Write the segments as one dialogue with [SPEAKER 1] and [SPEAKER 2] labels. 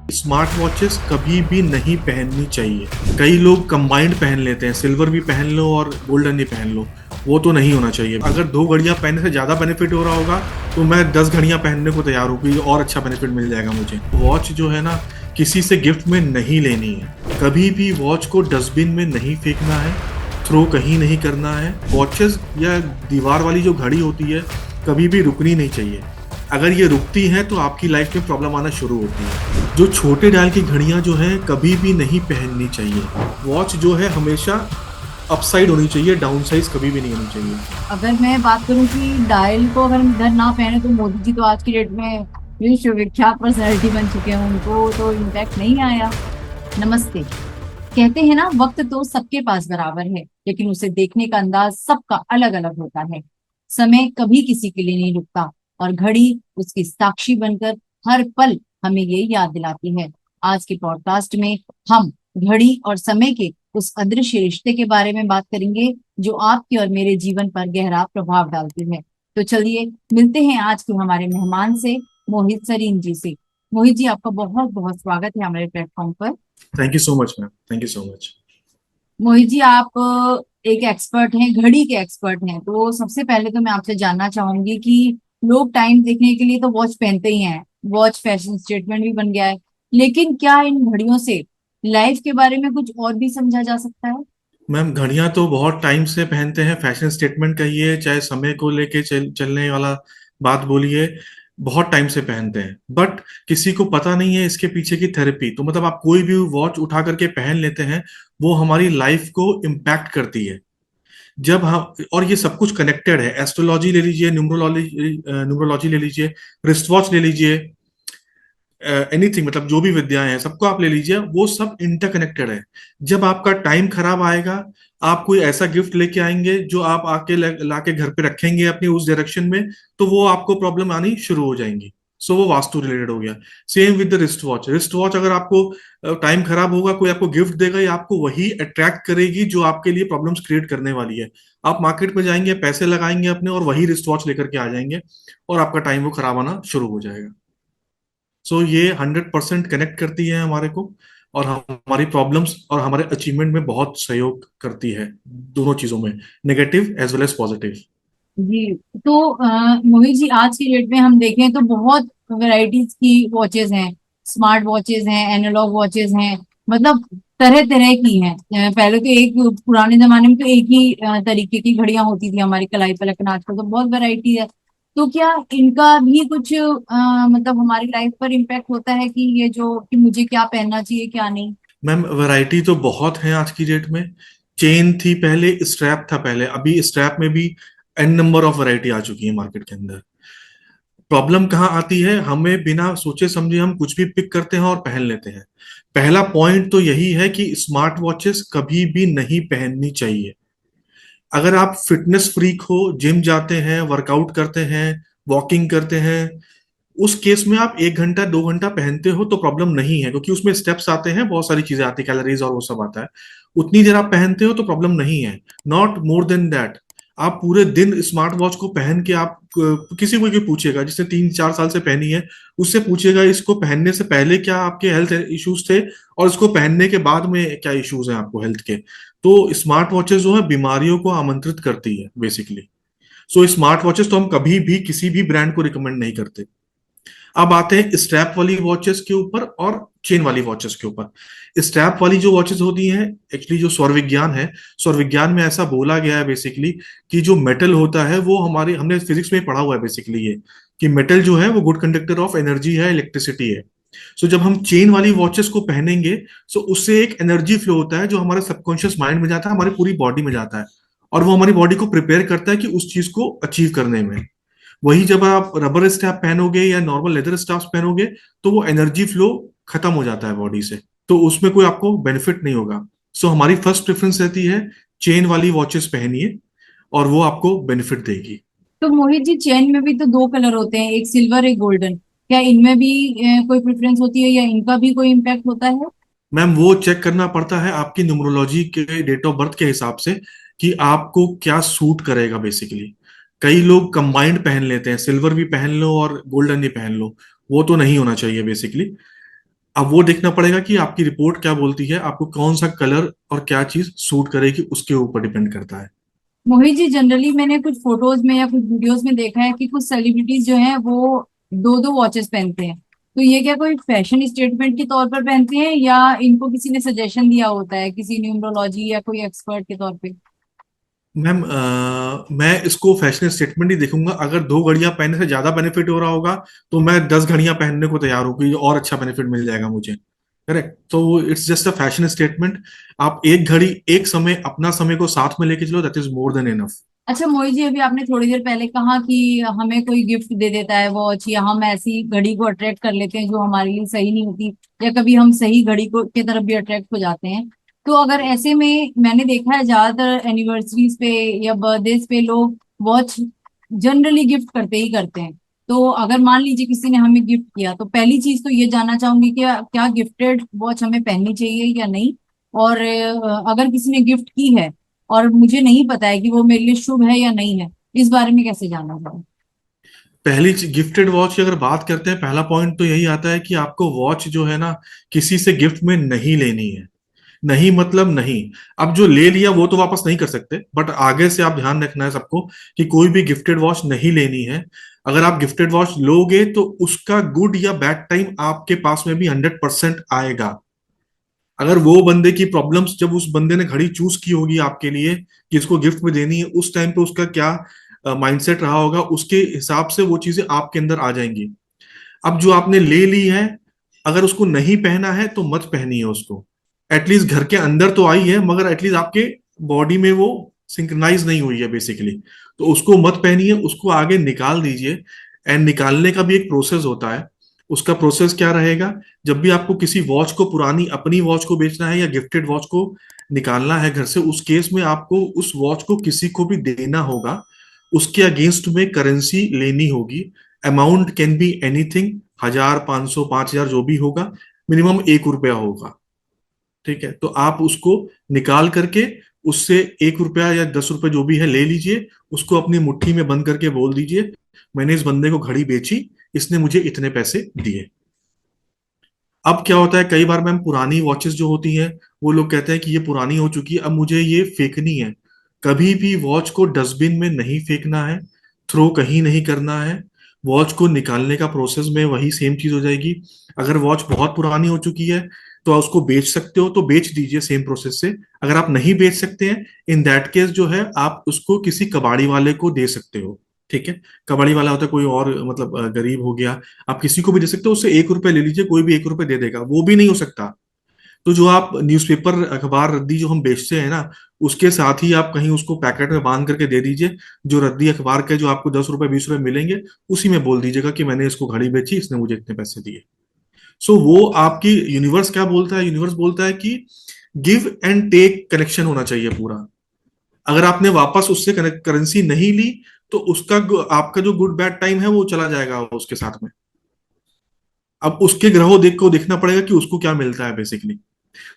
[SPEAKER 1] Smart watches कभी भी नहीं पहननी चाहिए। कई लोग कंबाइंड पहन लेते हैं, सिल्वर भी पहन लो और गोल्डन भी पहन लो। वो तो नहीं होना चाहिए। अगर 2 घड़ियां पहनने से ज़्यादा बेनिफिट हो रहा होगा तो मैं 10 घड़ियां पहनने को तैयार हूँ, क्योंकि और अच्छा बेनिफिट मिल जाएगा मुझे। वॉच जो है ना, किसी से गिफ्ट में नहीं लेनी है। कभी भी वॉच को डस्टबिन में नहीं फेंकना है, थ्रो कहीं नहीं करना है। वॉचेस या दीवार वाली जो घड़ी होती है, कभी भी रुकनी नहीं चाहिए। अगर ये रुकती हैं तो आपकी लाइफ में प्रॉब्लम आना शुरू होती है। जो छोटे डायल की घड़ियां जो हैं, कभी भी नहीं पहननी चाहिए। वॉच जो है हमेशा अपसाइड होनी चाहिए, डाउन साइज कभी भी नहीं होनी चाहिए।
[SPEAKER 2] अगर मैं बात करूं कि डायल को अगर हम इधर ना पहने तो मोदी जी तो आज की डेट में विश्वविख्यात पर्सनैलिटी बन चुके हैं, उनको तो इम्पैक्ट नहीं आया। नमस्ते। कहते हैं ना, वक्त तो सबके पास बराबर है, लेकिन उसे देखने का अंदाज सबका अलग अलग होता है। समय कभी किसी के लिए नहीं रुकता, और घड़ी उसकी साक्षी बनकर हर पल हमें ये याद दिलाती है। आज के पॉडकास्ट में हम घड़ी और समय के उस अदृश्य रिश्ते के बारे में बात करेंगे, जो आपके और मेरे जीवन पर गहरा प्रभाव डालती है। तो चलिए मिलते हैं आज के हमारे मेहमान से, मोहित सरीन जी से। मोहित जी, आपका बहुत बहुत स्वागत है हमारे प्लेटफॉर्म पर।
[SPEAKER 1] Thank you so much ma'am, thank you so much.
[SPEAKER 2] Mohit ji, आप एक एक्सपर्ट हैं, घड़ी के एक्सपर्ट हैं। तो सबसे पहले तो मैं आपसे जानना चाहूंगी कि लोग टाइम देखने के लिए तो वॉच पहनते ही हैं, वॉच फैशन स्टेटमेंट भी बन गया है, लेकिन क्या इन घड़ियों से लाइफ के बारे में कुछ और भी समझा जा सकता है?
[SPEAKER 1] मैम, घड़ियां तो बहुत टाइम से पहनते हैं। फैशन स्टेटमेंट कहिए, चाहे समय को लेके चलने वाला बात बोलिए, बहुत टाइम से पहनते हैं। बट किसी को पता नहीं है इसके पीछे की थेरेपी। तो मतलब आप कोई भी वॉच उठा करके पहन लेते हैं, वो हमारी लाइफ को इम्पैक्ट करती है। जब हम, और ये सब कुछ कनेक्टेड है। एस्ट्रोलॉजी ले लीजिए, न्यूमरोलॉजी न्यूमरोलॉजी ले लीजिए, रिस्ट वॉच ले लीजिए, एनीथिंग, मतलब जो भी विद्याएं हैं सबको आप ले लीजिए, वो सब इंटरकनेक्टेड है। जब आपका टाइम खराब आएगा, आप कोई ऐसा गिफ्ट लेके आएंगे जो आप आके लाके घर पे रखेंगे अपनी उस डायरेक्शन में, तो वो आपको प्रॉब्लम आनी शुरू हो जाएंगी। सो वो वास्तु रिलेटेड हो गया। Same with the wrist watch. Wrist watch अगर आपको टाइम खराब होगा, कोई आपको गिफ्ट देगा, या आपको वही अट्रैक्ट करेगी जो आपके लिए प्रॉब्लम्स क्रिएट करने वाली है। आप मार्केट में जाएंगे, पैसे लगाएंगे अपने, और वही रिस्ट वॉच लेकर के आ जाएंगे, और आपका टाइम वो खराब आना शुरू हो जाएगा। सो ये 100% कनेक्ट करती है हमारे को, और हमारी प्रॉब्लम्स और हमारे अचीवमेंट में बहुत सहयोग करती है, दोनों चीजों में, negative as well as positive.
[SPEAKER 2] जी। तो मोहित जी, आज की डेट में हम देखें तो बहुत वैरायटीज की वॉचेस हैं, स्मार्ट वॉचेस हैं, एनालॉग वॉचेस हैं, मतलब तरह तरह की हैं। पहले तो एक पुराने जमाने में तो एक ही तरीके की घड़ियां होती थी हमारी कलाई पर, लेकिन आजकल तो बहुत वैरायटी है। तो क्या इनका भी कुछ मतलब हमारी लाइफ पर इम्पैक्ट होता है कि ये जो कि मुझे क्या पहनना चाहिए क्या नहीं?
[SPEAKER 1] मैम, वैरायटी तो बहुत है आज की डेट में। चेन थी पहले, स्ट्रैप था पहले, अभी स्ट्रैप में भी एन नंबर ऑफ वैरायटी आ चुकी है मार्केट के अंदर। प्रॉब्लम कहाँ आती है, हमें बिना सोचे समझे हम कुछ भी पिक करते हैं और पहन लेते हैं। पहला पॉइंट तो यही है कि स्मार्ट वॉचेस कभी भी नहीं पहननी चाहिए। अगर आप फिटनेस फ्रीक हो, जिम जाते हैं, वर्कआउट करते हैं, वॉकिंग करते हैं, उस केस में आप 1 घंटा 2 घंटा पहनते हो तो प्रॉब्लम नहीं है, क्योंकि उसमें स्टेप्स आते हैं, बहुत सारी चीजें आती है, कैलोरीज और वो सब आता है। उतनी देर आप पहनते हो तो प्रॉब्लम नहीं है, नॉट मोर देन दैट। आप पूरे दिन स्मार्ट वॉच को पहन के आप किसी को भी पूछिएगा जिसने 3 4 साल से पहनी है, उससे पूछिएगा इसको पहनने से पहले क्या आपके हेल्थ इश्यूज थे, और इसको पहनने के बाद में क्या इश्यूज हैं आपको हेल्थ के। तो स्मार्ट वॉचेस जो है बीमारियों को आमंत्रित करती है बेसिकली। सो स्मार्ट वॉचेस तो हम कभी भी किसी भी ब्रांड को रिकमेंड नहीं करते। अब आते हैं स्ट्रैप वाली वॉचेस के ऊपर और चेन वाली वॉचेस के ऊपर। स्ट्रैप वाली जो वॉचेस होती हैं, एक्चुअली जो सौर विज्ञान है, सौर विज्ञान में ऐसा बोला गया है बेसिकली कि जो मेटल होता है वो हमारे, हमने फिजिक्स में पढ़ा हुआ है बेसिकली ये, कि मेटल जो है वो गुड कंडक्टर ऑफ एनर्जी है, इलेक्ट्रिसिटी है। सो जब हम चेन वाली वॉचेस को पहनेंगे, सो उससे एक एनर्जी फ्लो होता है जो हमारे सबकॉन्शियस माइंड में जाता है, हमारी पूरी बॉडी में जाता है, और वो हमारी बॉडी को प्रिपेयर करता है कि उस चीज को अचीव करने में। वही जब आप रबर स्ट्रैप पहनोगे या नॉर्मल लेदर स्ट्रैप्स पहनोगे, तो वो एनर्जी फ्लो खत्म हो जाता है बॉडी से, तो उसमें कोई आपको बेनिफिट नहीं होगा। सो हमारी फर्स्ट प्रेफरेंस रहती है चेन वाली वॉचेस पहनिए, और वो आपको बेनिफिट देगी।
[SPEAKER 2] तो मोहित जी, चेन में भी तो दो कलर होते हैं, एक सिल्वर एक गोल्डन। क्या इनमें भी कोई प्रेफरेंस होती है या इनका भी कोई इम्पैक्ट होता है?
[SPEAKER 1] मैम, वो चेक करना पड़ता है आपकी न्यूमरोलॉजी के डेट ऑफ बर्थ के हिसाब से, कि आपको क्या सूट करेगा बेसिकली। कई लोग कंबाइंड पहन लेते हैं, सिल्वर भी पहन लो और गोल्डन भी पहन लो। वो तो नहीं होना चाहिए बेसिकली। अब वो देखना पड़ेगा कि आपकी रिपोर्ट क्या बोलती है, आपको कौन सा कलर और क्या चीज सूट करेगी, उसके ऊपर डिपेंड करता है।
[SPEAKER 2] मोहित जी, जनरली मैंने कुछ फोटोज में या कुछ वीडियोस में देखा है कि कुछ सेलिब्रिटीज जो हैं वो दो दो वॉचेस पहनते हैं। तो ये क्या कोई फैशन स्टेटमेंट के तौर पर पहनते हैं, या इनको किसी ने सजेशन दिया होता है, किसी न्यूमरोलॉजी या कोई एक्सपर्ट के तौर पे?
[SPEAKER 1] मैम मैं इसको फैशन स्टेटमेंट ही देखूंगा। अगर 2 घड़ियां पहनने से ज्यादा बेनिफिट हो रहा होगा तो मैं 10 घड़ियां पहनने को तैयार हूँ, क्योंकि और अच्छा बेनिफिट मिल जाएगा मुझे। करेक्ट, तो it's just a fashion statement. आप एक घड़ी एक समय अपना समय को साथ में लेके चलो, that is more than enough.
[SPEAKER 2] अच्छा मोहित जी, अभी आपने थोड़ी देर पहले कहा कि हमें कोई गिफ्ट दे देता है वॉच, या हम ऐसी घड़ी को अट्रैक्ट कर लेते हैं जो हमारे लिए सही नहीं होती, या कभी हम सही घड़ी को के तरफ भी अट्रैक्ट हो जाते हैं। तो अगर ऐसे में मैंने देखा है ज्यादातर एनिवर्सरीज पे या बर्थडेज पे लोग वॉच जनरली गिफ्ट करते ही करते हैं। तो अगर मान लीजिए किसी ने हमें गिफ्ट किया, तो पहली चीज तो ये जानना चाहूंगी कि क्या गिफ्टेड वॉच हमें पहननी चाहिए या नहीं। और अगर किसी ने गिफ्ट की है और मुझे नहीं पता है कि वो मेरे लिए शुभ है या नहीं है, इस बारे में कैसे जानना चाहिए?
[SPEAKER 1] पहली गिफ्टेड वॉच की अगर बात करते हैं, पहला पॉइंट तो यही आता है कि आपको वॉच जो है ना, किसी से गिफ्ट में नहीं लेनी है। नहीं मतलब नहीं। अब जो ले लिया वो तो वापस नहीं कर सकते, बट आगे से आप ध्यान रखना है सबको कि कोई भी गिफ्टेड वॉच नहीं लेनी है। अगर आप गिफ्टेड वॉच लोगे तो उसका गुड या बैड टाइम आपके पास में भी 100% आएगा। अगर वो बंदे की प्रॉब्लम्स, जब उस बंदे ने घड़ी चूज की होगी आपके लिए कि इसको गिफ्ट में देनी है, उस टाइम पे उसका क्या माइंडसेट रहा होगा, उसके हिसाब से वो चीजें आपके अंदर आ जाएंगी। अब जो आपने ले ली है, अगर उसको नहीं पहना है तो मत पहनिए उसको। एटलीस्ट घर के अंदर तो आई है, मगर एटलीस्ट आपके बॉडी में वो सिंक्रोनाइज नहीं हुई है बेसिकली। तो उसको मत पहनिए, उसको आगे निकाल दीजिए। एंड निकालने का भी एक प्रोसेस होता है। उसका प्रोसेस क्या रहेगा? जब भी आपको किसी वॉच को, पुरानी अपनी वॉच को बेचना है या गिफ्टेड वॉच को निकालना है घर से, उस केस में आपको उस वॉच को किसी को भी देना होगा। उसके अगेंस्ट में करेंसी लेनी होगी। अमाउंट कैन बी एनीथिंग, 1000, 500, 5000, जो भी होगा। मिनिमम 1 रुपया होगा। ठीक है, तो आप उसको निकाल करके उससे 1 रुपया या 10 रुपए जो भी है ले लीजिए। उसको अपनी मुट्ठी में बंद करके बोल दीजिए, मैंने इस बंदे को घड़ी बेची, इसने मुझे इतने पैसे दिए। अब क्या होता है, कई बार मैम पुरानी वॉचेस जो होती हैं, वो लोग कहते हैं कि ये पुरानी हो चुकी है, अब मुझे ये फेंकनी है। कभी भी वॉच को डस्टबिन में नहीं फेंकना है, थ्रो कहीं नहीं करना है। वॉच को निकालने का प्रोसेस में वही सेम चीज हो जाएगी। अगर वॉच बहुत पुरानी हो चुकी है तो आप उसको बेच सकते हो, तो बेच दीजिए सेम प्रोसेस से। अगर आप नहीं बेच सकते हैं, इन दैट केस जो है आप उसको किसी कबाड़ी वाले को दे सकते हो। ठीक है, कबाड़ी वाला होता है कोई और, मतलब गरीब हो गया, आप किसी को भी दे सकते हो। उससे 1 रुपए ले लीजिए, कोई भी 1 रुपए दे देगा। वो भी नहीं हो सकता तो जो आप न्यूज़पेपर, अखबार, रद्दी जो हम बेचते हैं ना, उसके साथ ही आप कहीं उसको पैकेट में बांध करके दे दीजिए। जो रद्दी अखबार के जो आपको 10 रुपए 20 रुपए मिलेंगे, उसी में बोल दीजिएगा कि मैंने इसको घड़ी बेची, इसने मुझे इतने पैसे दिए। सो वो आपकी यूनिवर्स क्या बोलता है? यूनिवर्स बोलता है कि गिव एंड टेक कनेक्शन होना चाहिए पूरा। अगर आपने वापस उससे करेंसी नहीं ली तो उसका आपका जो गुड बैड टाइम है वो चला जाएगा उसके साथ में। अब उसके ग्रहों देख को देखना पड़ेगा कि उसको क्या मिलता है बेसिकली।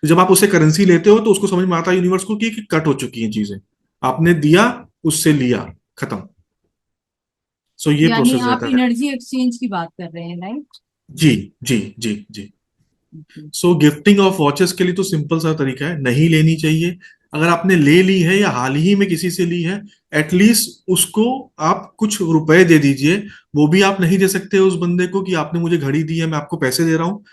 [SPEAKER 1] तो जब आप उससे करेंसी लेते हो तो उसको समझ में आता है यूनिवर्स को कि कट हो चुकी हैं चीजें, आपने दिया, उससे लिया, खत्म। सो ये
[SPEAKER 2] यानी
[SPEAKER 1] प्रोसेस
[SPEAKER 2] आप
[SPEAKER 1] रहता है।
[SPEAKER 2] एनर्जी एक्सचेंज की बात कर रहे हैं, राइट?
[SPEAKER 1] जी, जी, जी, जी। सो गिफ्टिंग ऑफ वॉचेस के लिए तो सिंपल सा तरीका है, नहीं लेनी चाहिए। अगर आपने ले ली है या हाल ही में किसी से ली है, एटलीस्ट उसको आप कुछ रुपए दे दीजिए। वो भी आप नहीं दे सकते उस बंदे को कि आपने मुझे घड़ी दी है, मैं आपको पैसे दे रहा हूँ।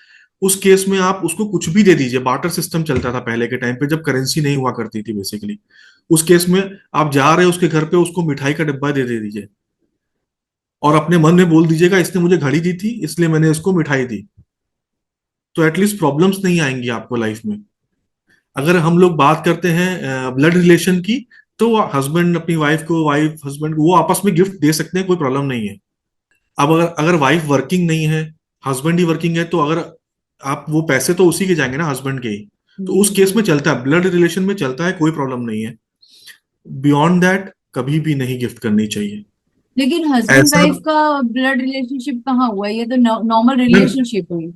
[SPEAKER 1] उस केस में आप उसको कुछ भी दे दीजिए। बार्टर सिस्टम चलता था पहले के टाइम पे, जब करेंसी नहीं हुआ करती थी बेसिकली। उस केस में आप जा रहे हो उसके घर पे, उसको मिठाई का डिब्बा दे दे दीजिए, और अपने मन में बोल दीजिएगा इसने मुझे घड़ी दी थी इसलिए मैंने इसको मिठाई दी। तो एटलीस्ट प्रॉब्लम्स नहीं आएंगी आपको लाइफ में। अगर हम लोग बात करते हैं ब्लड रिलेशन की, तो हस्बैंड अपनी वाइफ को, वाइफ हस्बैंड को, वो आपस में गिफ्ट दे सकते हैं, कोई प्रॉब्लम नहीं है। अब अगर अगर वाइफ वर्किंग नहीं है, हस्बैंड ही वर्किंग है, तो अगर आप, वो पैसे तो उसी के जाएंगे ना, हस्बैंड के ही। तो
[SPEAKER 2] जी
[SPEAKER 1] उस केस
[SPEAKER 2] जी।
[SPEAKER 1] में चलता है, ब्लड रिलेशन में चलता है, कोई प्रॉब्लम नहीं है। बियॉन्ड दैट कभी भी नहीं गिफ्ट करनी चाहिए।
[SPEAKER 2] लेकिन हस्बैंड
[SPEAKER 1] ऐसा
[SPEAKER 2] वाइफ का ब्लड रिलेशनशिप कहाँ हुआ? ये तो नॉर्मल
[SPEAKER 1] मैम,
[SPEAKER 2] रिलेशनशिप हुई।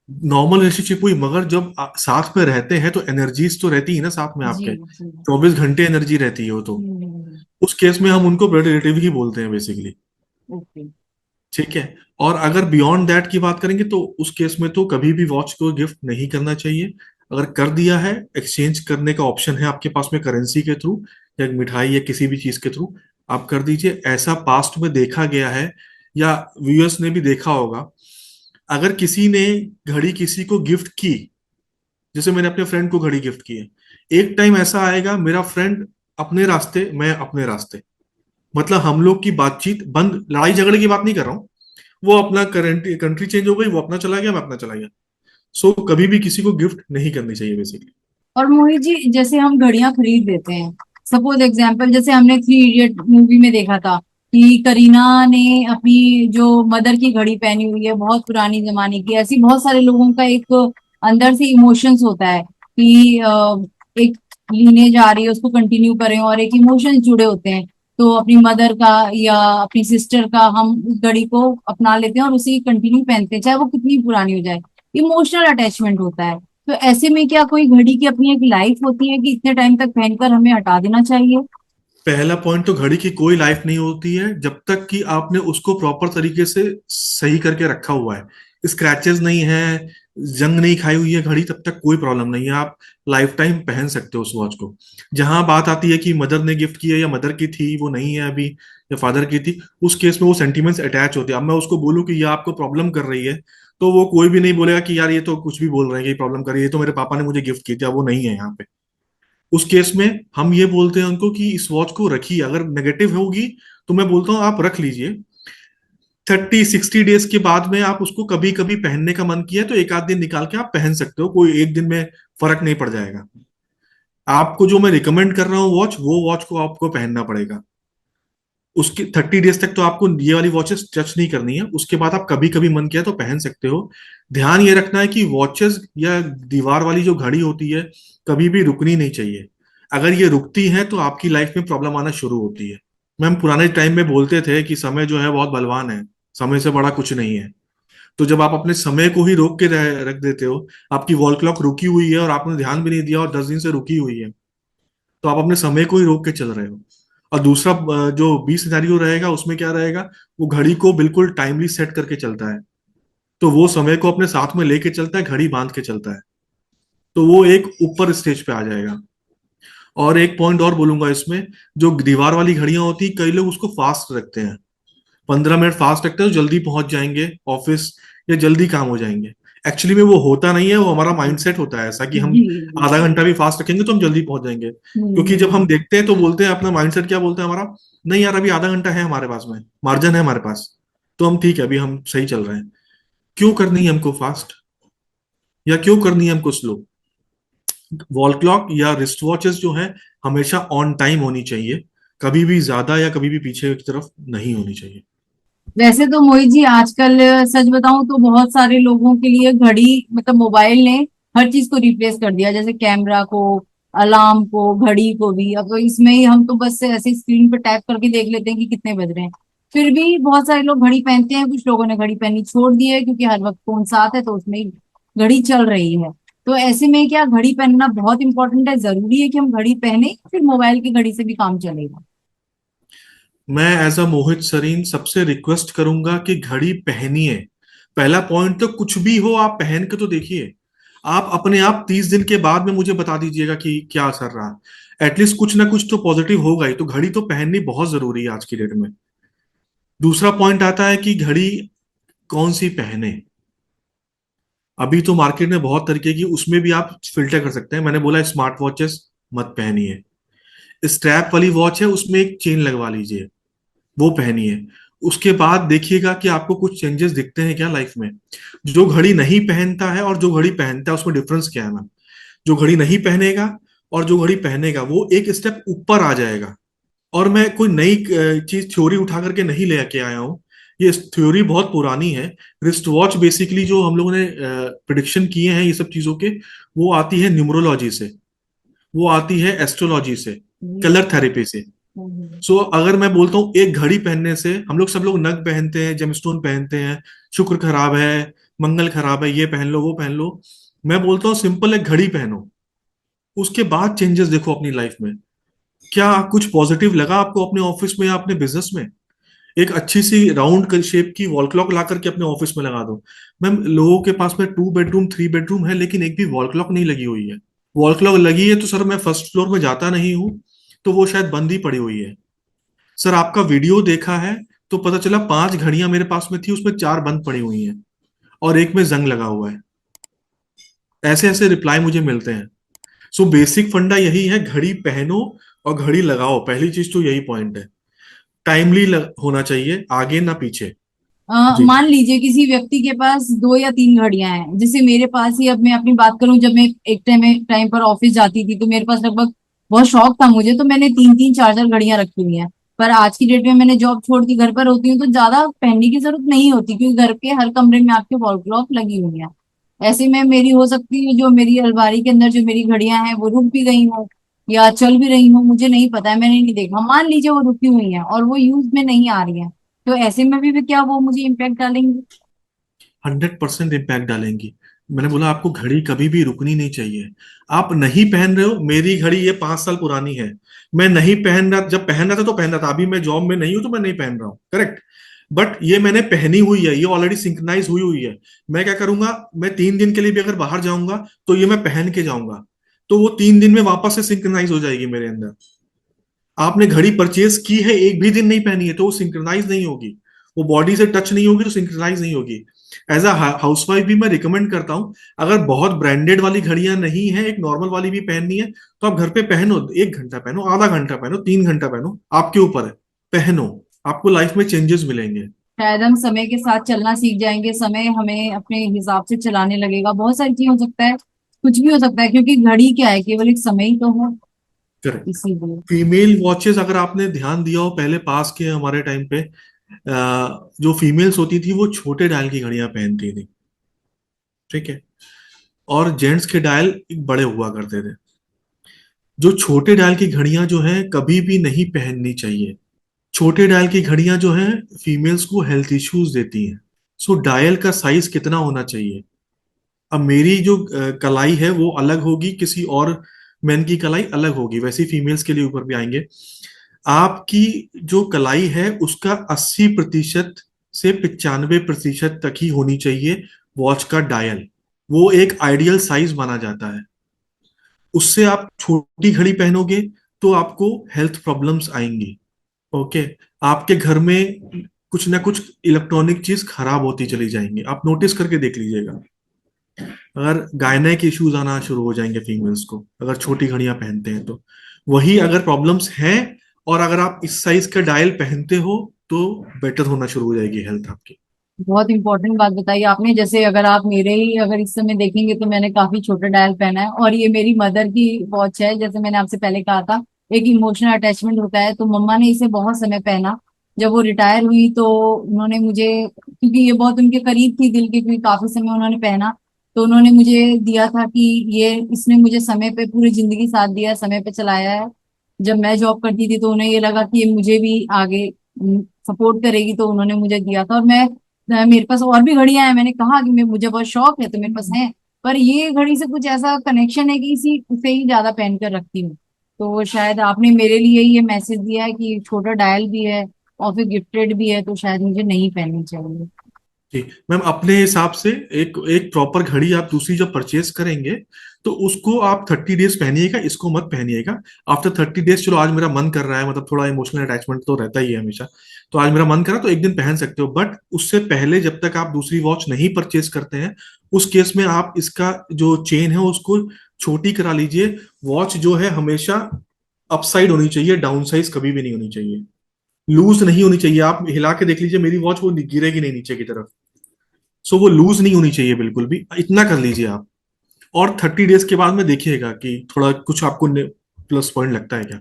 [SPEAKER 1] नॉर्मल रिलेशनशिप हुई, मगर जब साथ में रहते हैं तो एनर्जीज तो रहती है ना साथ में
[SPEAKER 2] जी
[SPEAKER 1] आपके।
[SPEAKER 2] जी।
[SPEAKER 1] 24 घंटे एनर्जी रहती है वो तो।
[SPEAKER 2] हम्म।
[SPEAKER 1] उस केस में हम उनको ब्लड रिलेटिव ही बोलते हैं बेसिकली।
[SPEAKER 2] ओके।
[SPEAKER 1] ठीक है। और अगर बियॉन्ड दैट की बात करेंगे तो उस केस में तो कभी भी वॉच को गिफ्ट नहीं करना चाहिए। अगर कर दिया है, एक्सचेंज करने का ऑप्शन है आपके पास में करेंसी के थ्रू या मिठाई या किसी भी चीज के थ्रू, आप कर दीजिए। ऐसा पास्ट में देखा गया है या व्यूअर्स ने भी देखा होगा, अगर किसी ने घड़ी किसी को गिफ्ट की, जैसे मैंने अपने फ्रेंड को घड़ी गिफ्ट की है, एक टाइम ऐसा आएगा मेरा फ्रेंड अपने रास्ते, मैं अपने रास्ते, मतलब हम लोग की बातचीत बंद, लड़ाई झगड़े की बात नहीं कर रहा हूँ, वो अपना करंट कंट्री चेंज हो गई, वो अपना चला गया, मैं अपना चला गया। सो कभी भी किसी को गिफ्ट नहीं करनी चाहिए बेसिकली।
[SPEAKER 2] और मोहित जी, जैसे हम घड़ियां खरीद लेते हैं, सपोज एग्जांपल जैसे हमने थ्री इडियट मूवी में देखा था कि करीना ने अपनी जो मदर की घड़ी पहनी हुई है बहुत पुरानी जमाने की, ऐसी बहुत सारे लोगों का एक अंदर से इमोशंस होता है कि एक लीनेज आ रही है उसको कंटिन्यू करें, और एक इमोशंस जुड़े होते हैं। तो अपनी मदर का या अपनी सिस्टर का हम उस घड़ी को अपना लेते हैं और उसी कंटिन्यू पहनते हैं, चाहे वो कितनी पुरानी हो जाए। इमोशनल अटैचमेंट होता है। तो ऐसे में क्या कोई घड़ी की अपनी एक लाइफ होती है कि इतने टाइम तक पहनकर हमें हटा देना चाहिए?
[SPEAKER 1] पहला पॉइंट तो घड़ी की कोई लाइफ नहीं होती है जब तक कि आपने उसको प्रॉपर तरीके से सही करके रखा हुआ है, स्क्रैचेस नहीं है, जंग नहीं खाई हुई है घड़ी, तब तक कोई प्रॉब्लम नहीं है, आप लाइफ टाइम पहन सकते हो उस वॉच को। जहां बात आती है कि मदर ने गिफ्ट की है या मदर की थी वो नहीं है अभी, या फादर की थी, उस केस में वो सेंटिमेंट्स अटैच होते हैं। अब मैं उसको बोलूं कि ये आपको प्रॉब्लम कर रही है, तो वो कोई भी नहीं बोलेगा कि यार ये तो कुछ भी बोल रहे हैं कि प्रॉब्लम कर रही है, ये तो मेरे पापा ने मुझे गिफ्ट की थी, अब वो नहीं है यहाँ पे। उस केस में हम ये बोलते हैं उनको कि इस वॉच को रखिए, अगर नेगेटिव होगी तो मैं बोलता हूँ आप रख लीजिए। 30-60 डेज के बाद में आप उसको कभी कभी पहनने का मन किया तो एक आध दिन निकाल के आप पहन सकते हो, कोई एक दिन में फर्क नहीं पड़ जाएगा। आपको जो मैं रिकमेंड कर रहा हूँ वॉच, वो वॉच को आपको पहनना पड़ेगा। उसके 30 डेज तक तो आपको ये वाली वॉचेस टच नहीं करनी है, उसके बाद आप कभी कभी मन किया तो पहन सकते हो। ध्यान ये रखना है कि वॉचेस या दीवार वाली जो घड़ी होती है कभी भी रुकनी नहीं चाहिए। अगर ये रुकती है तो आपकी लाइफ में प्रॉब्लम आना शुरू होती है। मैम पुराने टाइम में बोलते थे कि समय जो है बहुत बलवान है, समय से बड़ा कुछ नहीं है। तो जब आप अपने समय को ही रोक के रख देते हो, आपकी वॉल क्लॉक रुकी हुई है और आपने ध्यान भी नहीं दिया और 10 दिन से रुकी हुई है, तो आप अपने समय को ही रोक के चल रहे हो। और दूसरा जो बी सिनेरियो रहेगा उसमें क्या रहेगा, वो घड़ी को बिल्कुल टाइमली सेट करके चलता है, तो वो समय को अपने साथ में लेके चलता है, घड़ी बांध के चलता है, तो वो एक ऊपर स्टेज पे आ जाएगा। और एक पॉइंट और बोलूंगा इसमें, जो दीवार वाली घड़ियां होती कई लोग उसको फास्ट रखते हैं, 15 मिनट फास्ट रखते हैं तो जल्दी पहुंच जाएंगे ऑफिस या जल्दी काम हो जाएंगे। एक्चुअली में वो होता नहीं है, वो हमारा माइंडसेट होता है ऐसा कि हम
[SPEAKER 2] जी।
[SPEAKER 1] आधा घंटा भी फास्ट रखेंगे तो हम जल्दी पहुंच जाएंगे। क्योंकि जब हम
[SPEAKER 2] हम्म।
[SPEAKER 1] देखते हैं तो बोलते हैं, अपना माइंडसेट क्या बोलता है हमारा, नहीं यार अभी आधा घंटा है हमारे पास में, मार्जिन है हमारे पास, तो हम ठीक है अभी हम सही चल रहे हैं। क्यों करनी है हमको फास्ट, या क्यों करनी है हमको स्लो? वॉल क्लॉक या रिस्ट वॉचेस जो है हमेशा ऑन टाइम होनी चाहिए, कभी भी ज्यादा या कभी भी पीछे की तरफ नहीं होनी चाहिए।
[SPEAKER 2] वैसे तो मोहित जी आजकल सच बताऊं तो बहुत सारे लोगों के लिए घड़ी मतलब मोबाइल ने हर चीज को रिप्लेस कर दिया, जैसे कैमरा को, अलार्म को, घड़ी को भी। अब तो इसमें ही हम तो बस ऐसे स्क्रीन पर टैप करके देख लेते हैं कि कितने बज रहे हैं। फिर भी बहुत सारे लोग घड़ी पहनते हैं, कुछ लोगों ने घड़ी पहननी छोड़ दी है क्योंकि हर वक्त फोन साथ है तो उसमें ही घड़ी चल रही है। तो ऐसे में क्या घड़ी पहनना बहुत इंपॉर्टेंट है, जरूरी है कि हम घड़ी पहने या फिर मोबाइल की घड़ी से भी काम चलेगा?
[SPEAKER 1] मैं एज अ मोहित सरीन सबसे रिक्वेस्ट करूंगा कि घड़ी पहनिए। पहला पॉइंट तो कुछ भी हो आप पहन के तो देखिए, आप अपने आप 30 दिन के बाद में मुझे बता दीजिएगा कि क्या असर रहा। एटलीस्ट कुछ ना कुछ तो पॉजिटिव होगा ही, तो घड़ी तो पहननी बहुत जरूरी है आज की डेट में। दूसरा पॉइंट आता है कि घड़ी कौन सी पहने। अभी तो मार्केट में बहुत तरीके की, उसमें भी आप फिल्टर कर सकते हैं। मैंने बोला स्मार्ट वॉचेस मत पहनिए, स्ट्रैप वाली वॉच है उसमें एक चेन लगवा लीजिए, वो पहनिए। उसके बाद देखिएगा कि आपको कुछ चेंजेस दिखते हैं क्या लाइफ में। जो घड़ी नहीं पहनता है और जो घड़ी पहनता है उसमें डिफरेंस क्या है मैम? जो घड़ी नहीं पहनेगा और जो घड़ी पहनेगा वो एक स्टेप ऊपर आ जाएगा। और मैं कोई नई चीज थ्योरी उठा करके नहीं लेके आया हूँ, ये थ्योरी बहुत पुरानी है। रिस्ट वॉच बेसिकली जो हम लोगों ने प्रिडिक्शन किए हैं ये सब चीजों के, वो आती है न्यूमरोलॉजी से, वो आती है एस्ट्रोलॉजी से,
[SPEAKER 2] जी।
[SPEAKER 1] कलर थेरेपी से। सो अगर मैं बोलता हूँ एक घड़ी पहनने से, हम लोग सब लोग नग पहनते हैं, जेमस्टोन पहनते हैं, शुक्र खराब है, मंगल खराब है, ये पहन लो वो पहन लो। मैं बोलता हूँ सिंपल एक घड़ी पहनो, उसके बाद चेंजेस देखो अपनी लाइफ में। क्या कुछ पॉजिटिव लगा आपको अपने ऑफिस में या अपने बिजनेस में? एक अच्छी सी राउंड शेप की वॉल क्लॉक ला करके अपने ऑफिस में लगा दो। मैम, लोगों के पास में 2 बेडरूम 3 बेडरूम है, लेकिन एक भी वॉल क्लॉक नहीं लगी हुई है। वॉल क्लॉक लगी है तो सर मैं फर्स्ट फ्लोर में जाता नहीं हूँ, तो वो शायद बंद ही पड़ी हुई है। सर आपका वीडियो देखा है तो पता चला 5 घड़ियां मेरे पास में थी, उसमें 4 बंद पड़ी हुई हैं और एक में जंग लगा हुआ है। ऐसे ऐसे रिप्लाई मुझे मिलते हैं। सो बेसिक फंडा यही है, घड़ी पहनो और घड़ी लगाओ, पहली चीज तो यही पॉइंट है। टाइमली होना चाहिए, आगे ना पीछे। जी।
[SPEAKER 2] मान लीजिए किसी व्यक्ति के पास 2 या 3 घड़ियां हैं, जैसे मेरे पास ही, अब मैं अपनी बात करूं, जब मैं एक टाइम पर ऑफिस जाती थी तो मेरे पास लगभग, बहुत शौक था मुझे, तो मैंने 3 3 4 4 घड़ियां रखी हुई हैं। पर आज की डेट में मैंने जॉब छोड़ के घर पर होती हूँ तो ज्यादा पहनने की जरूरत नहीं होती, क्योंकि घर के हर कमरे में आपके वॉल क्लॉक लगी हुई है। ऐसे में मेरी हो सकती है जो मेरी अलमारी के अंदर जो मेरी घड़ियां हैं वो रुक भी गई हो या चल भी रही हो, मुझे नहीं पता है, मैंने नहीं देखा। मान लीजिए वो रुकी हुई हैं और वो यूज में नहीं आ रही हैं, तो ऐसे में भी क्या वो मुझे इम्पैक्ट डालेंगे?
[SPEAKER 1] 100% इम्पैक्ट डालेंगी। मैंने बोला आपको घड़ी कभी भी रुकनी नहीं चाहिए। आप नहीं पहन रहे हो, मेरी घड़ी ये 5 साल पुरानी है। मैं नहीं पहन रहा, जब पहन रहा था तो पहन रहा था, अभी मैं जॉब में नहीं हूं तो मैं नहीं पहन रहा हूँ, करेक्ट। बट ये मैंने पहनी हुई है, ये ऑलरेडी सिंक्रोनाइज हुई हुई है। मैं क्या करूंगा, मैं 3 दिन के लिए भी अगर बाहर जाऊंगा तो ये मैं पहन के जाऊंगा, तो वो 3 दिन में वापस से सिंक्रोनाइज हो जाएगी मेरे अंदर। आपने घड़ी परचेज की है, एक भी दिन नहीं पहनी है, तो वो सिंक्रोनाइज नहीं होगी। वो बॉडी से टच नहीं होगी तो सिंक्रोनाइज नहीं होगी। एज अ हाउसवाइफ भी मैं रिकमेंड करता हूं, अगर बहुत ब्रांडेड वाली घड़ियां नहीं है, एक नॉर्मल वाली भी पहननी है, तो आप घर पे पहनो, 1 घंटा पहनो, आधा घंटा पहनो, 3 घंटा पहनो, आपके ऊपर है। पहनो, आपको लाइफ में चेंजेस मिलेंगे।
[SPEAKER 2] शायद हम समय के साथ चलना सीख जाएंगे, समय हमें अपने हिसाब से चलाने लगेगा, बहुत सारी चीज हो सकता है, कुछ भी हो सकता है, क्योंकि घड़ी क्या है, केवल एक समय ही तो है।
[SPEAKER 1] करेक्ट।
[SPEAKER 2] इसीलिए
[SPEAKER 1] फीमेल वॉचेस अगर आपने ध्यान दिया हो, पहले पास के हमारे टाइम पे जो फीमेल्स होती थी वो छोटे डायल की घड़ियां पहनती थी, ठीक है, और जेंट्स के डायल बड़े हुआ करते थे। जो छोटे डायल की घड़ियां जो है कभी भी नहीं पहननी चाहिए। छोटे डायल की घड़ियां जो है फीमेल्स को हेल्थ इश्यूज देती हैं। सो डायल का साइज कितना होना चाहिए। अब मेरी जो कलाई है वो अलग होगी, किसी और मैन की कलाई अलग होगी, वैसे फीमेल्स के लिए ऊपर भी आएंगे। आपकी जो कलाई है उसका 80% से 95% तक ही होनी चाहिए वॉच का डायल। वो एक आइडियल साइज माना जाता है। उससे आप छोटी घड़ी पहनोगे तो आपको हेल्थ प्रॉब्लम्स आएंगी। ओके। आपके घर में कुछ ना कुछ इलेक्ट्रॉनिक चीज खराब होती चली जाएंगी, आप नोटिस करके देख लीजिएगा। अगर गायनेक इश्यूज आना शुरू हो जाएंगे फीमेल्स को अगर छोटी घड़ियां पहनते हैं तो। वही अगर प्रॉब्लम्स हैं और अगर आप इस साइज का डायल पहनते हो तो बेटर होना शुरू हो जाएगी हेल्थ आपकी।
[SPEAKER 2] बहुत इंपॉर्टेंट बात बताई आपने। जैसे अगर आप मेरे ही अगर इस समय देखेंगे तो मैंने काफी छोटा डायल पहना है, और ये मेरी मदर की वॉच है। जैसे मैंने आपसे पहले कहा था, एक इमोशनल अटैचमेंट होता है, तो मम्मा ने इसे बहुत समय पहना। जब वो रिटायर हुई तो उन्होंने मुझे, क्योंकि ये बहुत उनके करीब थी दिल के, क्योंकि काफी समय उन्होंने पहना, तो उन्होंने मुझे दिया था कि ये, इसने मुझे समय पे पूरी जिंदगी साथ दिया है, समय पे चलाया है। जब मैं जॉब करती थी तो उन्हें ये लगा कि ये मुझे भी आगे सपोर्ट करेगी, तो उन्होंने मुझे दिया था। और मेरे पास और भी घड़ियां हैं, मैंने कहा कि मैं, मुझे बहुत शौक है तो मेरे पास है, पर ये घड़ी से कुछ ऐसा कनेक्शन है कि इसी से ही ज्यादा पहन कर रखती हूँ। तो शायद आपने मेरे लिए ये मैसेज दिया है कि छोटा डायल भी है और फिर गिफ्टेड भी है, तो शायद मुझे नहीं पहननी चाहिए।
[SPEAKER 1] जी। मैम, अपने हिसाब से एक एक प्रॉपर घड़ी आप दूसरी जब परचेज करेंगे तो उसको आप 30 डेज पहनिएगा, इसको मत पहनिएगा। आफ्टर 30 डेज, चलो आज मेरा मन कर रहा है, मतलब थोड़ा इमोशनल अटैचमेंट तो रहता ही है हमेशा, तो आज मेरा मन करा तो एक दिन पहन सकते हो, बट उससे पहले जब तक आप दूसरी वॉच नहीं परचेज करते हैं, उस केस में आप इसका जो चेन है उसको छोटी करा लीजिए। वॉच जो है हमेशा अपसाइड होनी चाहिए, डाउन साइज कभी भी नहीं होनी चाहिए, लूज नहीं होनी चाहिए। आप हिला के देख लीजिए मेरी वॉच, वो गिरेगी नहीं नीचे की तरफ। सो वो लूज नहीं होनी चाहिए बिल्कुल भी, इतना कर लीजिए आप। और 30 डेज के बाद में देखिएगा कि थोड़ा कुछ आपको प्लस पॉइंट लगता है क्या।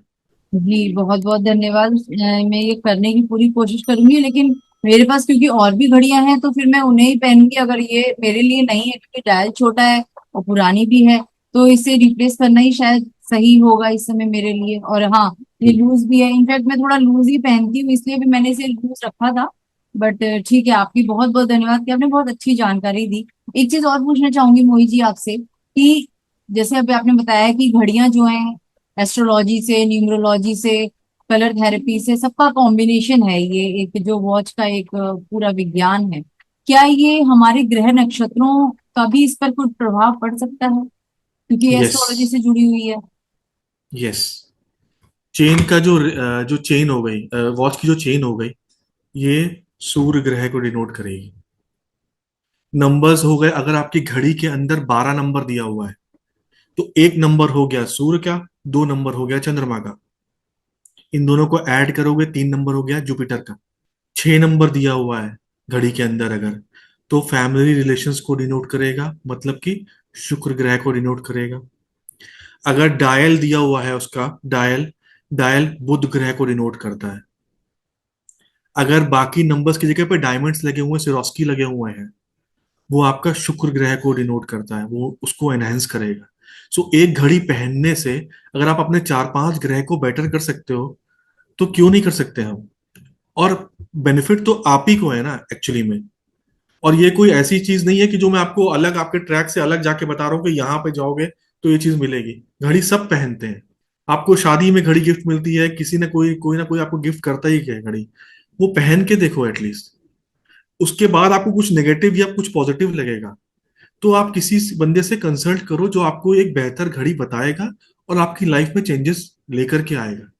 [SPEAKER 2] जी बहुत बहुत धन्यवाद। मैं ये करने की पूरी कोशिश करूंगी, लेकिन मेरे पास क्योंकि और भी घड़ियां हैं तो फिर मैं उन्हें ही पहनूंगी। अगर ये मेरे लिए नहीं है क्योंकि डायल छोटा है और पुरानी भी है, तो इसे रिप्लेस करना ही शायद सही होगा इस समय मेरे लिए। और हाँ, ये
[SPEAKER 1] जी।
[SPEAKER 2] लूज भी है, इनफैक्ट मैं थोड़ा लूज ही पहनती हूँ, इसलिए भी मैंने इसे लूज रखा था। बट ठीक है, आपकी बहुत बहुत धन्यवाद कि आपने बहुत अच्छी जानकारी दी। एक चीज और पूछना चाहूंगी मोही जी आपसे, कि जैसे अभी आपने बताया कि घड़ियां जो हैं एस्ट्रोलॉजी से, न्यूमरोलॉजी से कलर थेरेपी से, सबका कॉम्बिनेशन है ये, एक जो वॉच का एक पूरा विज्ञान है। क्या ये हमारे ग्रह नक्षत्रों का भी इस पर कुछ प्रभाव पड़ सकता है, क्योंकि ये
[SPEAKER 1] यस।
[SPEAKER 2] एस्ट्रोलॉजी से जुड़ी हुई है?
[SPEAKER 1] यस। चेन का जो चेन हो गई, वॉच की जो चेन हो गई, ये सूर्य ग्रह को डिनोट करेगी। नंबर्स हो गए, अगर आपकी घड़ी के अंदर 12 नंबर दिया हुआ है तो एक नंबर हो गया सूर्य का, दो नंबर हो गया चंद्रमा का। इन दोनों को ऐड करोगे 3 नंबर हो गया जुपिटर का। 6 नंबर दिया हुआ है घड़ी के अंदर अगर, तो फैमिली रिलेशंस को डिनोट करेगा, मतलब कि शुक्र ग्रह को डिनोट करेगा। अगर डायल दिया हुआ है उसका, डायल डायल बुध ग्रह को डिनोट करता है। अगर बाकी नंबर्स की जगह पे डायमंड्स लगे हुए हैं, सिरोस्की लगे हुए हैं, वो आपका शुक्र ग्रह को डिनोट करता है, वो उसको एनहेंस करेगा। सो एक घड़ी पहनने से अगर आप अपने 4-5 ग्रह को बेटर कर सकते हो, तो क्यों नहीं कर सकते हम। और बेनिफिट तो आप ही को है ना एक्चुअली में। और ये कोई ऐसी चीज नहीं है कि जो मैं आपको अलग आपके ट्रैक से अलग जाके बता रहा हूँ कि यहाँ पे जाओगे तो ये चीज मिलेगी। घड़ी सब पहनते हैं। आपको शादी में घड़ी गिफ्ट मिलती है, किसी ने कोई ना कोई आपको गिफ्ट करता ही है घड़ी। वो पहन के देखो एटलीस्ट। उसके बाद आपको कुछ नेगेटिव या कुछ पॉजिटिव लगेगा, तो आप किसी बंदे से कंसल्ट करो जो आपको एक बेहतर घड़ी बताएगा और आपकी लाइफ में चेंजेस लेकर के आएगा।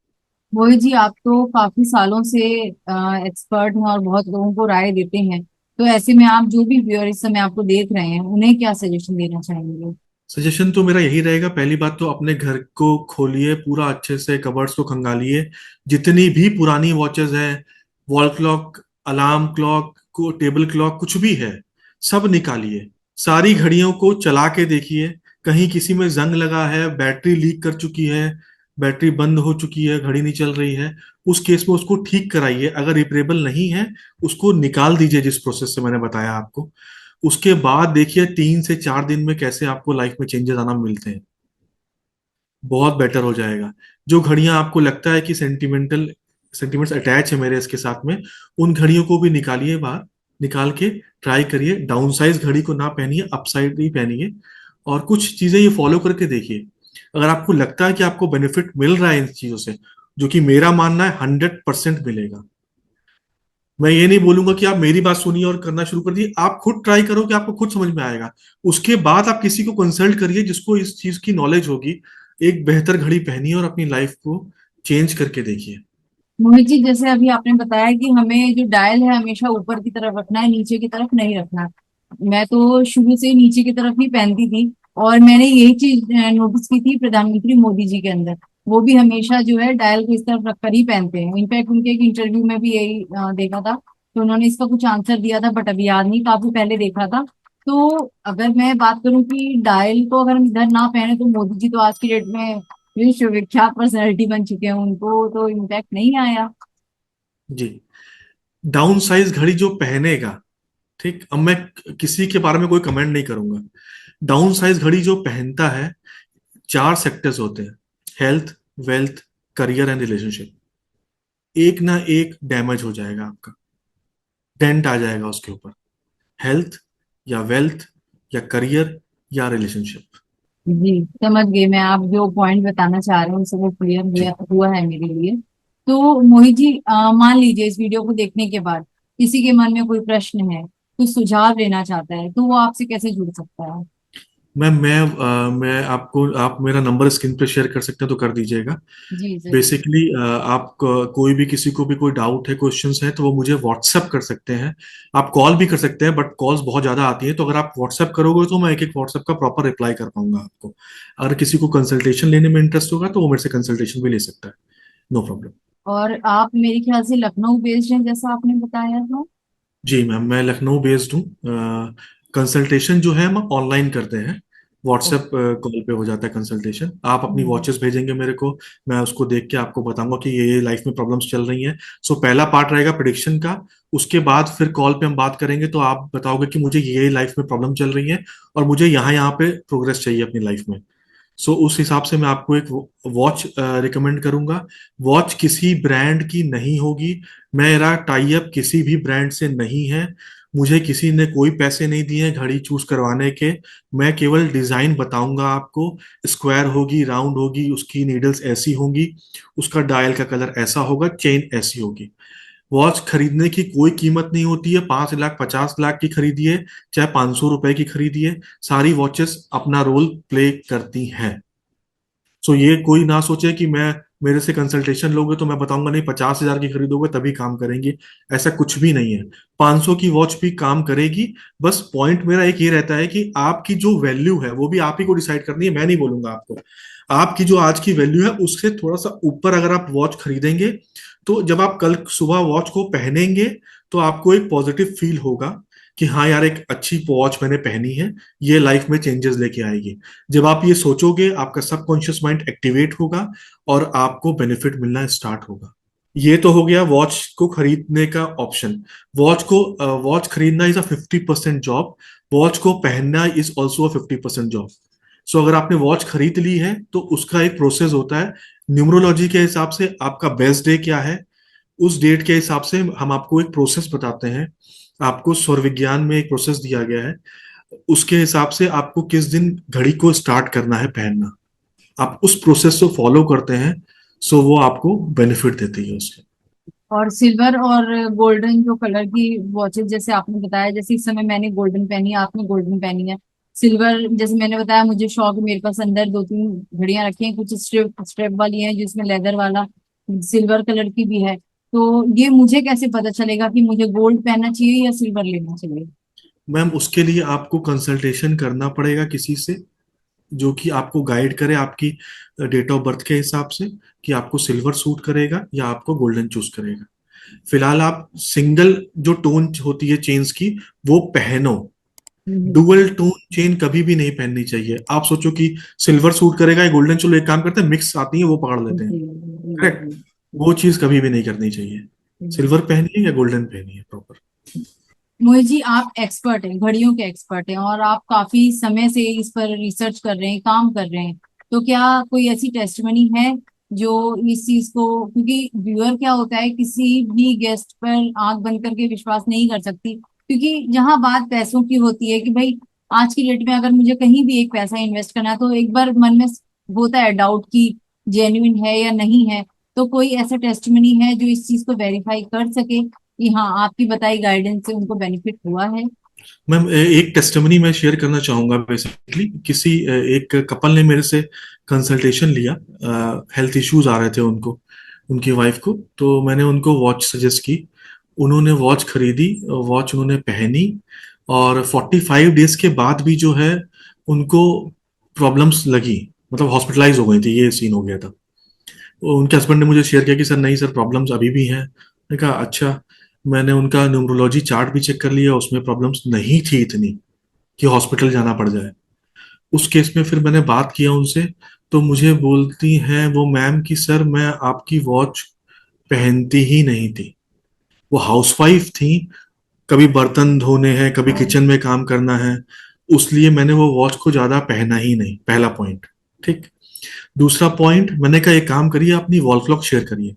[SPEAKER 2] मोहित जी, आप तो काफी सालों से एक्सपर्ट हैं और बहुत लोगों को राय देते हैं, तो ऐसे में आप जो भी व्यूअर इस समय आपको देख रहे हैं, उन्हें क्या सजेशन देना चाहेंगे?
[SPEAKER 1] सजेशन तो मेरा यही रहेगा, पहली बात तो अपने घर को खोलिए पूरा अच्छे से, कबर्ड्स को खंगालिए। जितनी भी पुरानी वॉचेस हैं, वॉल क्लॉक, अलार्म क्लॉक को, टेबल क्लॉक, कुछ भी है, सब निकालिए। सारी घड़ियों को चला के देखिए, कहीं किसी में जंग लगा है, बैटरी लीक कर चुकी है, बैटरी बंद हो चुकी है, घड़ी नहीं चल रही है, उस केस में उसको ठीक कराइए। अगर रिपेरेबल नहीं है, उसको निकाल दीजिए जिस प्रोसेस से मैंने बताया आपको। उसके बाद देखिए 3 से 4 दिन में कैसे आपको लाइफ में चेंजेस आना मिलते हैं। बहुत बेटर हो जाएगा। जो घड़ियां आपको लगता है कि सेंटिमेंट्स अटैच है मेरे इसके साथ में, उन घड़ियों को भी निकालिए बाहर। निकाल के ट्राई करिए, डाउन साइज घड़ी को ना पहनिए, अप साइड ही पहनिए। और कुछ चीजें ये फॉलो करके देखिए। अगर आपको लगता है कि आपको बेनिफिट मिल रहा है इन चीजों से, जो कि मेरा मानना है 100% मिलेगा। मैं ये नहीं बोलूंगा कि आप मेरी बात सुनिए और करना शुरू कर दिए, आप खुद ट्राई करो कि आपको खुद समझ में आएगा। उसके बाद आप किसी को कंसल्ट करिए जिसको इस चीज की नॉलेज होगी। एक बेहतर घड़ी पहनिए और अपनी लाइफ को चेंज करके देखिए।
[SPEAKER 2] मोहित जी, जैसे अभी आपने बताया कि हमें जो डायल है हमेशा ऊपर की तरफ रखना है, नीचे की तरफ नहीं रखना है। मैं तो शुरू से नीचे की तरफ ही पहनती थी, और मैंने यही चीज नोटिस की थी प्रधानमंत्री मोदी जी के अंदर। वो भी हमेशा जो है डायल को इस तरफ रखकर ही पहनते हैं। इनफैक्ट उनके एक इंटरव्यू में भी यही देखा था, तो उन्होंने इसका कुछ आंसर दिया था, बट अभी याद नहीं, काफी पहले देखा था। तो अगर मैं बात करूं कि डायल को अगर हम इधर ना पहने, तो मोदी जी तो आज की डेट में विश्वविख्यात पर्सनैलिटी बन चुके हैं, उनको तो इम्पैक्ट नहीं आया।
[SPEAKER 1] जी। डाउन साइज घड़ी जो पहनेगा, ठीक, अब मैं किसी के बारे में कोई कमेंट नहीं करूंगा। डाउन साइज घड़ी जो पहनता है, 4 सेक्टर्स होते हैं: health, wealth, career and relationship. एक ना एक डैमेज हो जाएगा आपका, डेंट आ जाएगा उसके ऊपर। हेल्थ, या वेल्थ, या करियर, या रिलेशनशिप।
[SPEAKER 2] जी, समझ गई मैं। आप जो पॉइंट बताना चाह रहे हैं उससे वो क्लियर
[SPEAKER 1] जी।
[SPEAKER 2] हुआ है मेरे लिए। तो मोहित जी, मान लीजिए इस वीडियो को देखने के बाद किसी के मन में कोई प्रश्न है, कुछ सुझाव लेना चाहता है, तो वो आपसे कैसे जुड़ सकता है?
[SPEAKER 1] मैं आपको, आप मेरा नंबर स्क्रीन पे शेयर कर सकते हैं तो कर दीजिएगा।
[SPEAKER 2] जी जरूर।
[SPEAKER 1] बेसिकली आप कोई भी, किसी को भी कोई डाउट है, क्वेश्चंस है, तो वो मुझे व्हाट्सएप कर सकते हैं। आप कॉल भी कर सकते हैं, बट कॉल्स बहुत ज्यादा आती हैं, तो अगर आप व्हाट्सएप करोगे तो मैं एक एक व्हाट्सएप का प्रॉपर रिप्लाई कर पाऊंगा आपको। अगर किसी को कंसल्टेशन लेने में इंटरेस्ट होगा तो वो मेरे से कंसल्टेशन भी ले सकता है। No problem.
[SPEAKER 2] और आप मेरे ख्याल से लखनऊ बेस्ड हैं, जैसा आपने बताया था।
[SPEAKER 1] जी मैम, मैं लखनऊ बेस्ड हूँ। कंसल्टेशन जो है हम ऑनलाइन करते हैं, व्हाट्सएप कॉल पे हो जाता है कंसल्टेशन। आप अपनी
[SPEAKER 2] हम्म।
[SPEAKER 1] वॉचेस भेजेंगे मेरे को, मैं उसको देख के आपको बताऊंगा कि ये लाइफ में प्रॉब्लम्स चल रही हैं। सो पहला पार्ट रहेगा प्रिडिक्शन का। उसके बाद फिर कॉल पे हम बात करेंगे, तो आप बताओगे कि मुझे ये लाइफ में प्रॉब्लम चल रही है और मुझे यहाँ यहाँ पे प्रोग्रेस चाहिए अपनी लाइफ में। सो उस हिसाब से मैं आपको एक वॉच रिकमेंड करूंगा। वॉच किसी ब्रांड की नहीं होगी, मेरा टाई अप किसी भी ब्रांड से नहीं है। मुझे किसी ने कोई पैसे नहीं दिए हैं घड़ी चूज करवाने के। मैं केवल डिजाइन बताऊंगा आपको। स्क्वायर होगी, राउंड होगी, उसकी नीडल्स ऐसी होंगी, उसका डायल का कलर ऐसा होगा, चेन ऐसी होगी। वॉच खरीदने की कोई कीमत नहीं होती है। 5 लाख 50 लाख की खरीदिए, चाहे 500 रुपए की खरीदिए, सारी वॉचेस अपना रोल प्ले करती हैं। सो ये कोई ना सोचे कि मैं मेरे से कंसल्टेशन लोगे तो मैं बताऊंगा नहीं 50 हजार की खरीदोगे तभी काम करेंगी। ऐसा कुछ भी नहीं है। 500 की वॉच भी काम करेगी। बस पॉइंट मेरा एक ये रहता है कि आपकी जो वैल्यू है वो भी आप ही को डिसाइड करनी है, मैं नहीं बोलूंगा आपको। आपकी जो आज की वैल्यू है उससे थोड़ा सा ऊपर अगर आप वॉच खरीदेंगे, तो जब आप कल सुबह वॉच को पहनेंगे तो आपको एक पॉजिटिव फील होगा कि हाँ यार, एक अच्छी वॉच मैंने पहनी है, ये लाइफ में चेंजेस लेके आएगी। जब आप ये सोचोगे आपका सबकॉन्शियस माइंड एक्टिवेट होगा और आपको बेनिफिट मिलना स्टार्ट होगा। ये तो हो गया वॉच को खरीदने का ऑप्शन। वॉच खरीदना इज अ 50% जॉब। वॉच को पहनना इज ऑल्सो अ 50% जॉब। सो अगर आपने वॉच खरीद ली है तो उसका एक प्रोसेस होता है। न्यूमरोलॉजी के हिसाब से आपका बेस्ट डे क्या है, उस डेट के हिसाब से हम आपको एक प्रोसेस बताते हैं। आपको सौर विज्ञान में एक प्रोसेस दिया गया है, उसके हिसाब से आपको किस दिन घड़ी को स्टार्ट करना है पहनना। आप उस प्रोसेस को फॉलो करते हैं, सो वो आपको बेनिफिट देती है उसके।
[SPEAKER 2] और सिल्वर और गोल्डन जो कलर की वॉचेस, जैसे आपने बताया, जैसे इस समय मैंने गोल्डन पहनी है, आपने गोल्डन पहनी है। सिल्वर जैसे मैंने बताया, मुझे शौक है, मेरे पास अंदर दो तीन घड़ियां रखी हैं, कुछ स्ट्रिप स्ट्रेप वाली हैं जिसमें लेदर वाला सिल्वर कलर की भी है। तो ये मुझे कैसे पता चलेगा कि मुझे गोल्ड पहनना चाहिए या सिल्वर लेना चाहिए?
[SPEAKER 1] मैम उसके लिए आपको कंसल्टेशन करना पड़ेगा किसी से, जो कि आपको गाइड करे आपकी डेट ऑफ बर्थ के हिसाब से, कि आपको सिल्वर सूट करेगा या आपको गोल्डन चूज करेगा। फिलहाल आप सिंगल जो टोन होती है चेन्स की वो पहनो।
[SPEAKER 2] हम्म।
[SPEAKER 1] डुअल टोन चेन कभी भी नहीं पहननी चाहिए। आप सोचो कि सिल्वर सूट करेगा या गोल्डन, चलो एक काम करते हैं, मिक्स आती है वो पकड़ लेते हैं।
[SPEAKER 2] जी जी
[SPEAKER 1] करेक्ट।
[SPEAKER 2] जी।
[SPEAKER 1] वो चीज कभी भी नहीं करनी चाहिए।
[SPEAKER 2] जी।
[SPEAKER 1] सिल्वर पहनिए या गोल्डन पहनिए प्रॉपर।
[SPEAKER 2] मोहित जी, आप एक्सपर्ट हैं, घड़ियों के एक्सपर्ट हैं, और आप काफी समय से इस पर रिसर्च कर रहे हैं, काम कर रहे हैं। तो क्या कोई ऐसी टेस्टमनी है जो इस चीज को, क्योंकि व्यूअर क्या होता है, किसी भी गेस्ट पर आंख बंद करके विश्वास नहीं कर सकती, क्योंकि जहां बात पैसों की होती है कि भाई आज की डेट में अगर मुझे कहीं भी एक पैसा इन्वेस्ट करना है तो एक बार मन में होता है डाउट कि जेन्युइन है या नहीं है। तो कोई ऐसा टेस्टमनी है जो इस चीज को वेरीफाई कर सके कि हाँ, आपकी बताई गाइडेंस से उनको बेनिफिट हुआ है?
[SPEAKER 1] मैम एक टेस्टिमनी मैं शेयर करना चाहूंगा। बेसिकली किसी एक कपल ने मेरे से कंसल्टेशन लिया। हेल्थ इश्यूज आ रहे थे उनको, उनकी वाइफ को। तो मैंने उनको वॉच सजेस्ट की। उन्होंने वॉच खरीदी, वॉच उन्होंने पहनी, और 45 डेज के बाद भी जो है उनको प्रॉब्लम्स लगी, मतलब हॉस्पिटलाइज हो गई थी, ये सीन हो गया था। तो उनके हस्बैंड ने मुझे शेयर किया कि सर नहीं सर, प्रॉब्लम्स अभी भी हैं। मैंने कहा अच्छा। मैंने उनका न्यूमरोलॉजी चार्ट भी चेक कर लिया, उसमें प्रॉब्लम्स नहीं थी इतनी कि हॉस्पिटल जाना पड़ जाए। उस केस में फिर मैंने बात किया उनसे, तो मुझे बोलती हैं वो मैम कि सर मैं आपकी वॉच पहनती ही नहीं थी। वो हाउसवाइफ थी, कभी बर्तन धोने हैं, कभी किचन में काम करना है, उसलिए मैंने वो वॉच को ज्यादा पहना ही नहीं। पहला पॉइंट। ठीक। दूसरा पॉइंट, मैंने कहा एक काम करिए, अपनी वॉल क्लॉक शेयर करिए।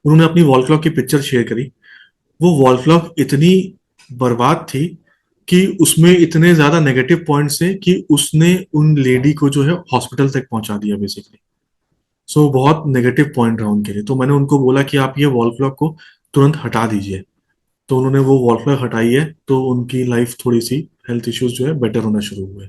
[SPEAKER 1] उन्होंने अपनी वॉल क्लॉक की पिक्चर शेयर करी। वो वॉल क्लॉक इतनी बर्बाद थी कि उसमें इतने ज्यादा नेगेटिव पॉइंट्स थे कि उसने उन लेडी को जो है हॉस्पिटल तक पहुंचा दिया बेसिकली। सो बहुत नेगेटिव पॉइंट रहा उनके लिए। तो मैंने उनको बोला कि आप ये वॉल क्लॉक को तुरंत हटा दीजिए। तो उन्होंने वो वॉल क्लॉक हटाई है, तो उनकी लाइफ थोड़ी सी हेल्थ इश्यूज जो है बेटर होना शुरू हुए।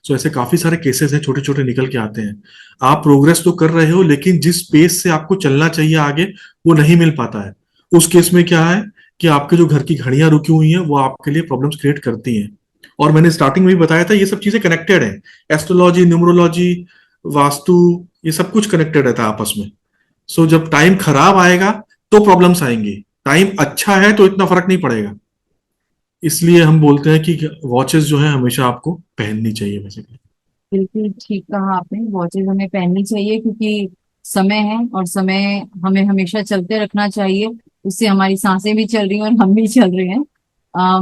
[SPEAKER 1] सो ऐसे काफी सारे केसेस हैं, छोटे छोटे निकल के आते हैं। आप प्रोग्रेस तो कर रहे हो, लेकिन जिस पेस से आपको चलना चाहिए आगे, वो नहीं मिल पाता है। उस केस में क्या है कि आपके जो घर की घड़ियां रुकी हुई हैं वो आपके लिए प्रॉब्लम्स क्रिएट करती हैं। और मैंने स्टार्टिंग में भी बताया था, ये सब चीजें कनेक्टेड है। एस्ट्रोलॉजी, न्यूमरोलॉजी, वास्तु, ये सब कुछ कनेक्टेड रहता है आपस में। सो जब टाइम खराब आएगा तो प्रॉब्लम्स आएंगी। टाइम अच्छा है तो इतना फर्क नहीं पड़ेगा। इसलिए हम बोलते हैं कि वॉचेस जो है हमेशा आपको पहननी चाहिए बेसिकली।
[SPEAKER 2] बिल्कुल ठीक कहा आपने, वॉचेज हमें पहननी चाहिए क्योंकि समय है, और समय हमें हमेशा चलते रखना चाहिए। उससे हमारी सांसें भी चल रही हैं और हम भी चल रहे हैं।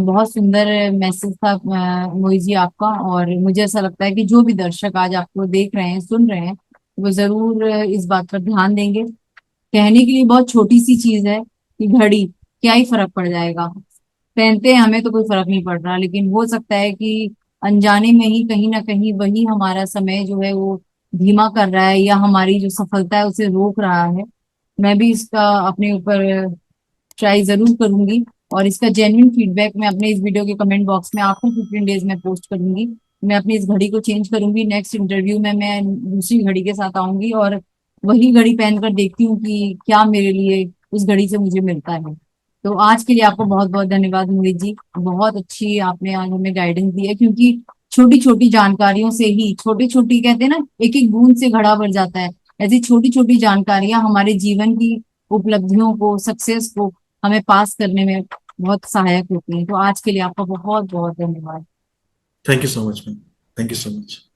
[SPEAKER 2] बहुत सुंदर मैसेज था मोहित जी आपका। और मुझे ऐसा लगता है कि जो भी दर्शक आज आपको देख रहे हैं, सुन रहे हैं, वो जरूर इस बात पर ध्यान देंगे। कहने के लिए बहुत छोटी सी चीज है कि घड़ी, क्या ही फर्क पड़ जाएगा। पहनते हैं हमें तो कोई फर्क नहीं पड़ रहा, लेकिन हो सकता है कि अनजाने में ही कहीं ना कहीं वही हमारा समय जो है वो धीमा कर रहा है, या हमारी जो सफलता है उसे रोक रहा है। मैं भी इसका अपने ऊपर ट्राई जरूर करूंगी, और इसका जेन्युइन फीडबैक मैं अपने इस वीडियो के कमेंट बॉक्स में आफ्टर 15 डेज में पोस्ट करूंगी। मैं अपनी इस घड़ी को चेंज करूंगी, नेक्स्ट इंटरव्यू में मैं दूसरी घड़ी के साथ आऊंगी और वही घड़ी पहनकर देखती हूँ कि क्या मेरे लिए उस घड़ी से मुझे मिलता है। तो आज के लिए आपको बहुत बहुत धन्यवाद मोहित जी, बहुत अच्छी आपने आज हमें गाइडेंस दी है, क्योंकि छोटी छोटी जानकारियों से ही, छोटी छोटी कहते हैं ना, एक एक बूंद से घड़ा भर जाता है। ऐसी छोटी छोटी जानकारियां हमारे जीवन की उपलब्धियों को, सक्सेस को हमें पास करने में बहुत सहायक होती है। तो आज के लिए आपका बहुत बहुत धन्यवाद।
[SPEAKER 1] Thank you so much ma'am. Thank you so much.